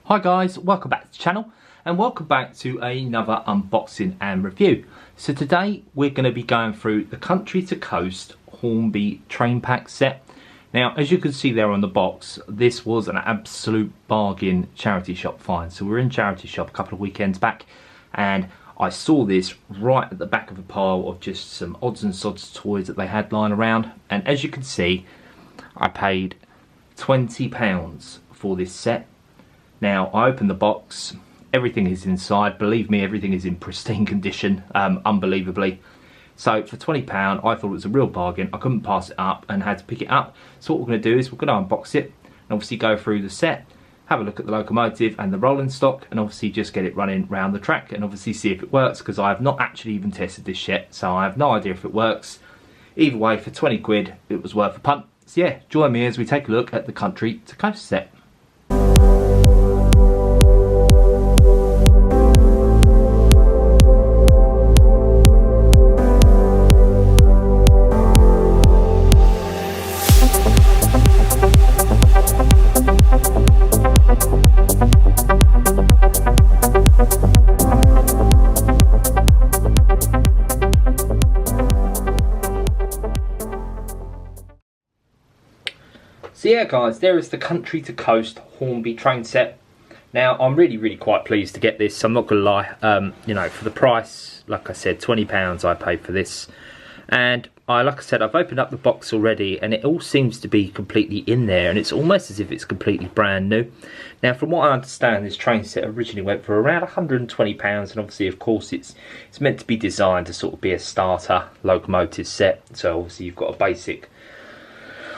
Hi guys, welcome back to the channel and welcome back to another unboxing and review. So today we're going to be going through the Country to Coast Hornby train pack set. Now as you can see there on the box, this was an absolute bargain charity shop find. So we were in charity shop a couple of weekends back and I saw this right at the back of a pile of just some odds and sods toys that they had lying around, and as you can see I paid £20 for this set. Now I opened the box, everything is inside, believe me, everything is in pristine condition, unbelievably. So for £20 I thought it was a real bargain. I couldn't pass it up and had to pick it up. So what we're going to do is we're going to unbox it and obviously go through the set, have a look at the locomotive and the rolling stock, and obviously just get it running around the track and obviously see if it works, because I have not actually even tested this yet, so I have no idea if it works. Either way, for 20 quid it was worth a punt. So yeah, join me as we take a look at the Country to Coast set. So yeah guys, there is the Country to Coast Hornby train set. Now I'm really quite pleased to get this, I'm not gonna lie. You know, for the price, like I said, £20 I paid for this, and like I said, I've opened up the box already and it all seems to be completely in there, and it's almost as if it's completely brand new. Now from what I understand, this train set originally went for around £120, and obviously of course it's meant to be designed to sort of be a starter locomotive set. So obviously you've got a basic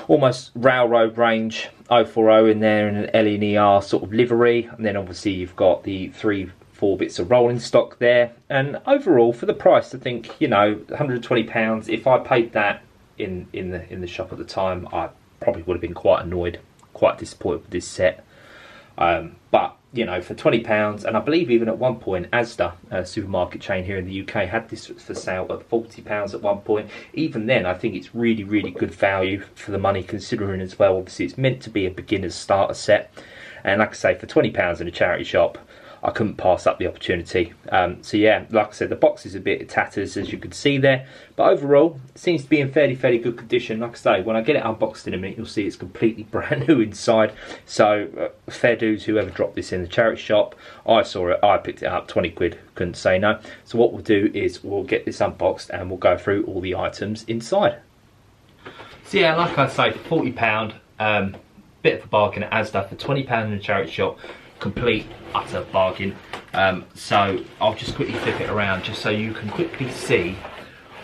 almost railroad range 040 in there and an LNER sort of livery, and then obviously you've got the 3-4 bits of rolling stock there. And overall for the price, I think, you know, £120, if I paid that in the shop at the time, I probably would have been quite annoyed, quite disappointed with this set. But you know, for £20, and I believe even at one point Asda, a supermarket chain here in the UK, had this for sale at £40 at one point. Even then I think it's really good value for the money, considering as well obviously it's meant to be a beginner's starter set, and like I say, for £20 in a charity shop I couldn't pass up the opportunity. So yeah, like I said, the box is a bit of tatters as you can see there, but overall it seems to be in fairly good condition. Like I say, when I get it unboxed in a minute, you'll see it's completely brand new inside. So fair dues whoever dropped this in the charity shop. I saw it, I picked it up, 20 quid, couldn't say no. So what we'll do is we'll get this unboxed and we'll go through all the items inside. So yeah, like I say, for £40, bit of a bargain at Asda. For £20 in a charity shop, complete utter bargain. So I'll just quickly flip it around just so you can quickly see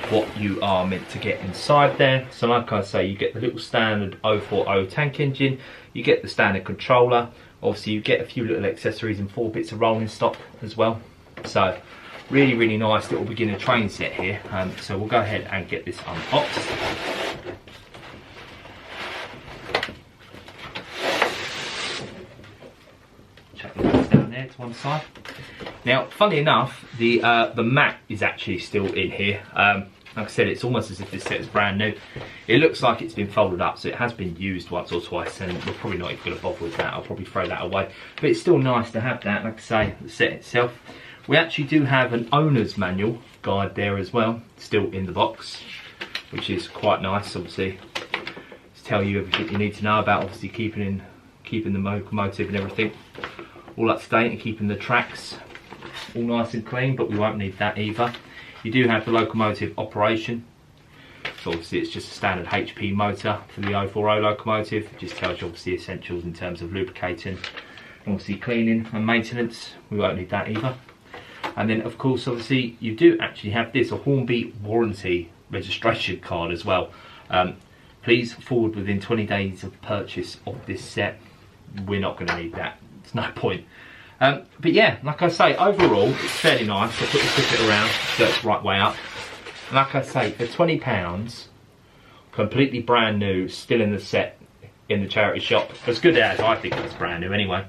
what you are meant to get inside there. So like I say, you get the little standard 040 tank engine, you get the standard controller, obviously you get a few little accessories and 4 bits of rolling stock as well. So really nice little beginner train set here. So we'll go ahead and get this unboxed. To one side. Now funny enough, the mat is actually still in here. Like I said, it's almost as if this set is brand new. It looks like it's been folded up, so it has been used once or twice, and we're probably not even going to bother with that. I'll probably throw that away, but it's still nice to have that. Like I say, the set itself, we actually do have an owner's manual guide there as well, still in the box, which is quite nice. Obviously to tell you everything you need to know about obviously keeping the locomotive and everything all up to date, and keeping the tracks all nice and clean, but we won't need that either. You do have the locomotive operation, so obviously it's just a standard HP motor for the 040 locomotive. It just tells you obviously essentials in terms of lubricating, obviously cleaning and maintenance. We won't need that either. And then of course obviously you do actually have this, a Hornby warranty registration card as well. Please forward within 20 days of purchase of this set. We're not going to need that. It's no point. But yeah, like I say, overall it's fairly nice. I'll put the ticket around so it's right way up. And like I say, for £20, completely brand new, still in the set in the charity shop. As good as I think it's brand new anyway.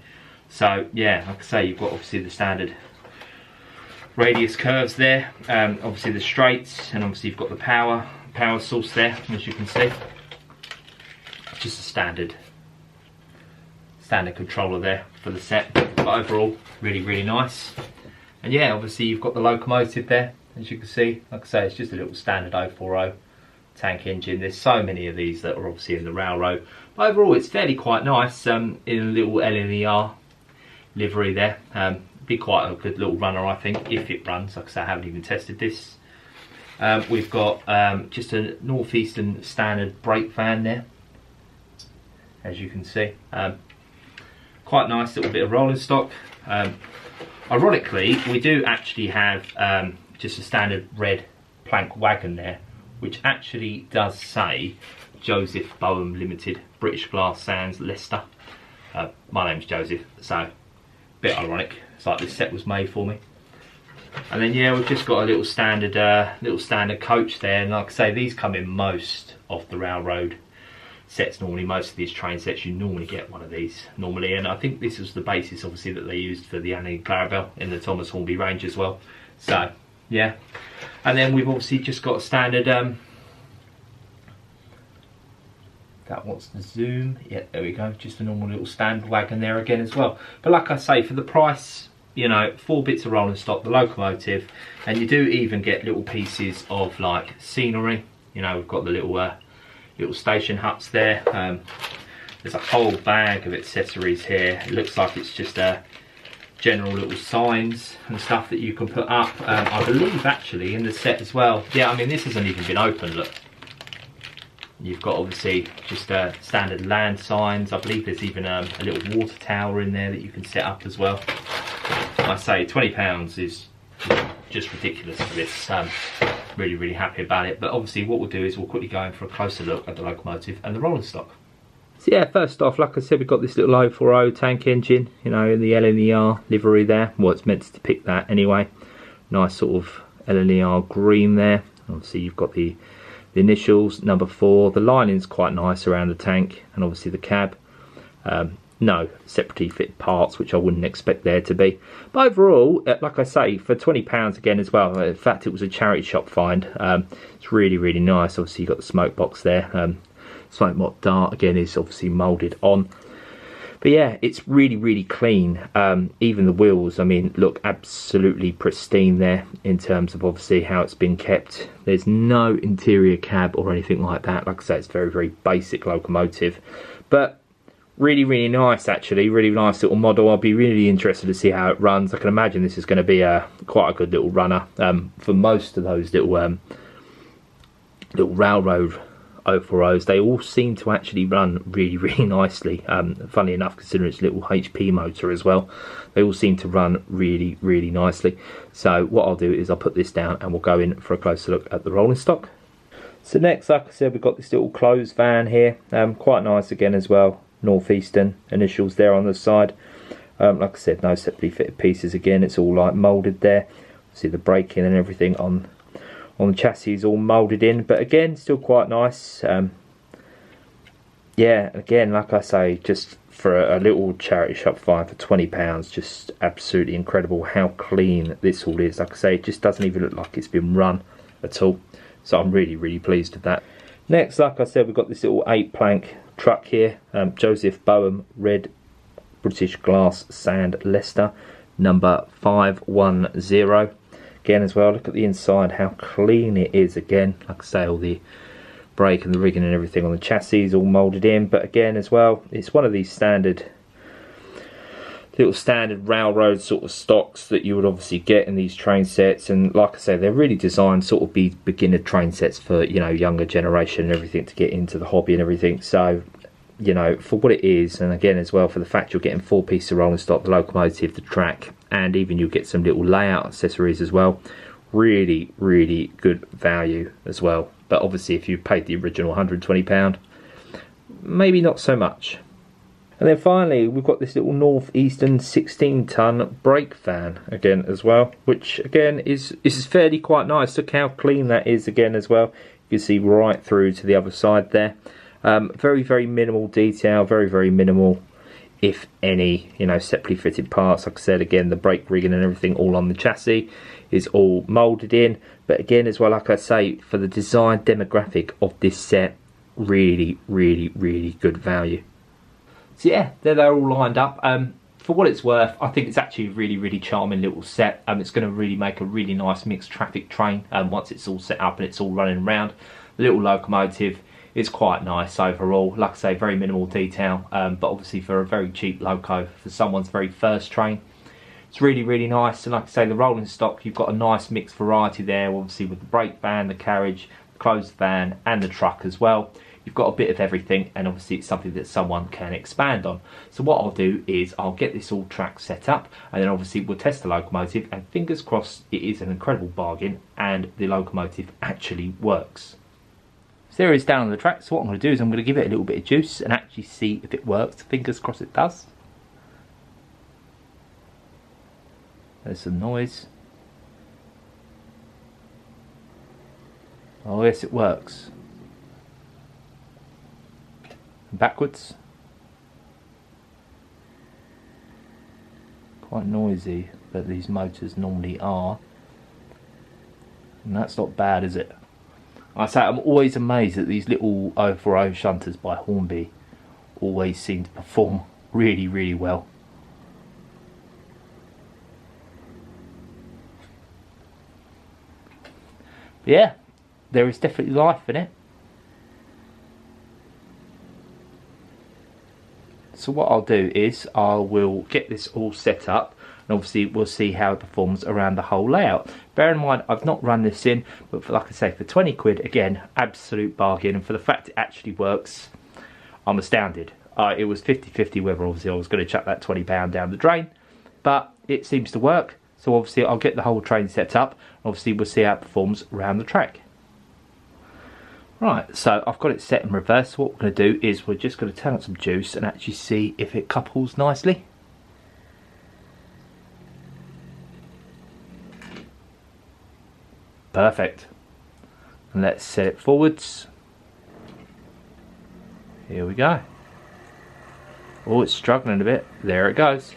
So yeah, like I say, you've got obviously the standard radius curves there, obviously the straights, and obviously you've got the power source there, as you can see. Just a standard standard controller there for the set, but overall really nice. And yeah, obviously you've got the locomotive there, as you can see. Like I say, it's just a little standard 040 tank engine. There's so many of these that are obviously in the railroad, but overall it's fairly quite nice, in a little LNER livery there. Be quite a good little runner, I think, if it runs. Like I say, I haven't even tested this. We've got just a northeastern standard brake van there, as you can see. Quite nice little bit of rolling stock. Ironically, we do actually have just a standard red plank wagon there, which actually does say Joseph Boehm Limited, British Glass Sands, Leicester. My name's Joseph, so a bit ironic. It's like this set was made for me. And then yeah, we've just got a little standard coach there. And like I say, these come in most of the railroad sets normally. Most of these train sets, you normally get one of these normally. And I think this was the basis, obviously, that they used for the Annie Clarabelle in the Thomas Hornby range as well. So yeah, and then we've obviously just got a standard that wants to zoom. Yeah, there we go. Just a normal little standard wagon there again as well. But like I say, for the price, you know, 4 bits of rolling stock, the locomotive, and you do even get little pieces of like scenery. You know, we've got the little station huts there. There's a whole bag of accessories here. It looks like it's just general little signs and stuff that you can put up. I believe actually in the set as well. Yeah, I mean, this hasn't even been opened, look. You've got obviously just standard land signs. I believe there's even a little water tower in there that you can set up as well. I say £20 is just ridiculous for this. Really happy about it. But obviously what we'll do is we'll quickly go in for a closer look at the locomotive and the rolling stock. So yeah, first off, like I said, we've got this little 040 tank engine, you know, in the LNER livery there. Well, it's meant to depict that anyway. Nice sort of LNER green there. Obviously you've got the initials, number 4. The lining's quite nice around the tank, and obviously the cab. No separately fit parts, which I wouldn't expect there to be. But overall, like I say, for £20 again as well. In fact, it was a charity shop find. It's really nice. Obviously, you've got the smoke box there. Smoke mock dart again is obviously moulded on. But yeah, it's really clean. Even the wheels, I mean, look absolutely pristine there in terms of obviously how it's been kept. There's no interior cab or anything like that. Like I say, it's very basic locomotive, but really nice actually. Really nice little model. I'll be really interested to see how it runs. I can imagine this is going to be quite a good little runner for most of those little railroad 040s. They all seem to actually run really nicely. Funnily enough, considering it's a little HP motor as well, they all seem to run really nicely. So what I'll do is I'll put this down and we'll go in for a closer look at the rolling stock. So next, like I said, we've got this little closed van here. Quite nice again as well. Northeastern initials there on the side. Like I said, no separately fitted pieces again. It's all like moulded there. See the braking and everything on the chassis is all moulded in, but again, still quite nice. Yeah, again, like I say, just for a little charity shop find for £20, just absolutely incredible how clean this all is. Like I say, it just doesn't even look like it's been run at all. So I'm really pleased with that. Next, like I said, we've got this little 8-plank truck here. Joseph Boehm Red British Glass Sand Leicester, number 510. Again as well, look at the inside, how clean it is. Again, like I say, all the brake and the rigging and everything on the chassis is all moulded in. But again as well, it's one of these little standard railroad sort of stocks that you would obviously get in these train sets. And like I say, they're really designed sort of be beginner train sets for, you know, younger generation and everything to get into the hobby and everything. So, you know, for what it is, and again as well for the fact you're getting 4 pieces of rolling stock, the locomotive, the track, and even you'll get some little layout accessories as well. Really good value as well. But obviously if you paid the original £120, maybe not so much. And then finally we've got this little northeastern 16-ton brake van again as well, which again is fairly quite nice. Look how clean that is again as well. You can see right through to the other side there. Very minimal detail, very minimal, if any, you know, separately fitted parts. Like I said, again, the brake rigging and everything all on the chassis is all moulded in. But again as well, like I say, for the design demographic of this set, really good value. So yeah, there they're all lined up. For what it's worth, I think it's actually a really charming little set. It's going to really make a really nice mixed traffic train once it's all set up and it's all running around. The little locomotive is quite nice overall. Like I say, very minimal detail, but obviously for a very cheap loco, for someone's very first train, it's really nice. And like I say, the rolling stock, you've got a nice mixed variety there, obviously with the brake van, the carriage, the closed van and the truck as well. You've got a bit of everything, and obviously it's something that someone can expand on. So what I'll do is I'll get this all track set up, and then obviously we'll test the locomotive, and fingers crossed it is an incredible bargain and the locomotive actually works. So there it is down on the track. So what I'm going to do is I'm going to give it a little bit of juice and actually see if it works. Fingers crossed it does. There's some noise. Oh yes, it works. Backwards. Quite noisy, but these motors normally are. And that's not bad, is it? I say I'm always amazed that these little 040 shunters by Hornby always seem to perform really well. But yeah, there is definitely life in it. So what I'll do is I will get this all set up, and obviously we'll see how it performs around the whole layout. Bear in mind, I've not run this in, but for, like I say, for 20 quid, again, absolute bargain. And for the fact it actually works, I'm astounded. It was 50-50 whether obviously I was going to chuck that £20 down the drain, but it seems to work. So obviously I'll get the whole train set up. Obviously we'll see how it performs around the track. Right, so I've got it set in reverse. So what we're going to do is we're just going to turn up some juice and actually see if it couples nicely. Perfect. And let's set it forwards. Here we go. Oh, it's struggling a bit. There it goes.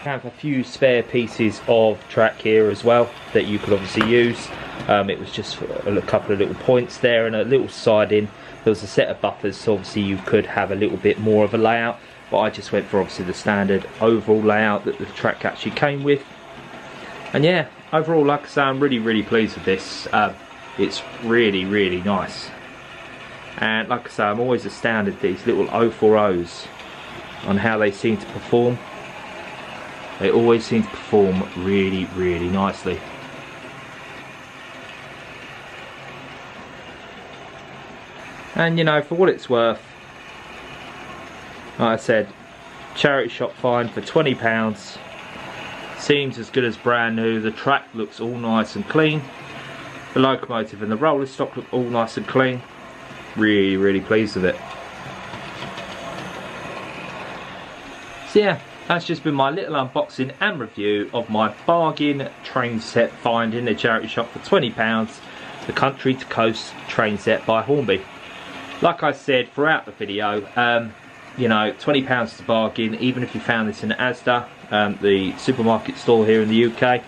Have a few spare pieces of track here as well that you could obviously use. It was just a couple of little points there and a little siding. There was a set of buffers, so obviously you could have a little bit more of a layout, but I just went for obviously the standard overall layout that the track actually came with. And yeah, overall, like I say, I'm really pleased with this. It's really nice, and like I say, I'm always astounded at these little 040s on how they seem to perform. They always seem to perform really nicely. And you know, for what it's worth, like I said, charity shop find for £20. Seems as good as brand new. The track looks all nice and clean. The locomotive and the roller stock look all nice and clean. Really pleased with it. So yeah, that's just been my little unboxing and review of my bargain train set find in the charity shop for £20. The Country to Coast train set by Hornby. Like I said throughout the video, you know, £20 is a bargain, even if you found this in Asda, the supermarket store here in the UK,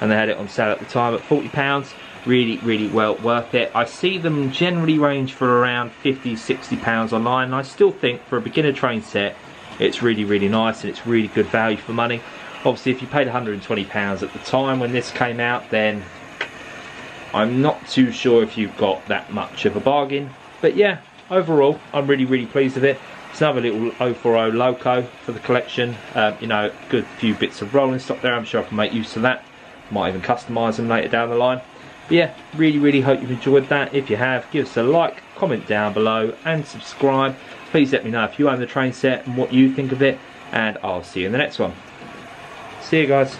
and they had it on sale at the time at £40. Really well worth it. I see them generally range for around £50-60 online, and I still think for a beginner train set, it's really nice and it's really good value for money. Obviously, if you paid £120 at the time when this came out, then I'm not too sure if you've got that much of a bargain, but yeah, overall I'm really pleased with it. It's another little 040 loco for the collection. You know, good few bits of rolling stock there. I'm sure I can make use of that. Might even customise them later down the line. But yeah, really hope you've enjoyed that. If you have, give us a like, comment down below and subscribe. Please let me know if you own the train set and what you think of it, and I'll see you in the next one. See you guys.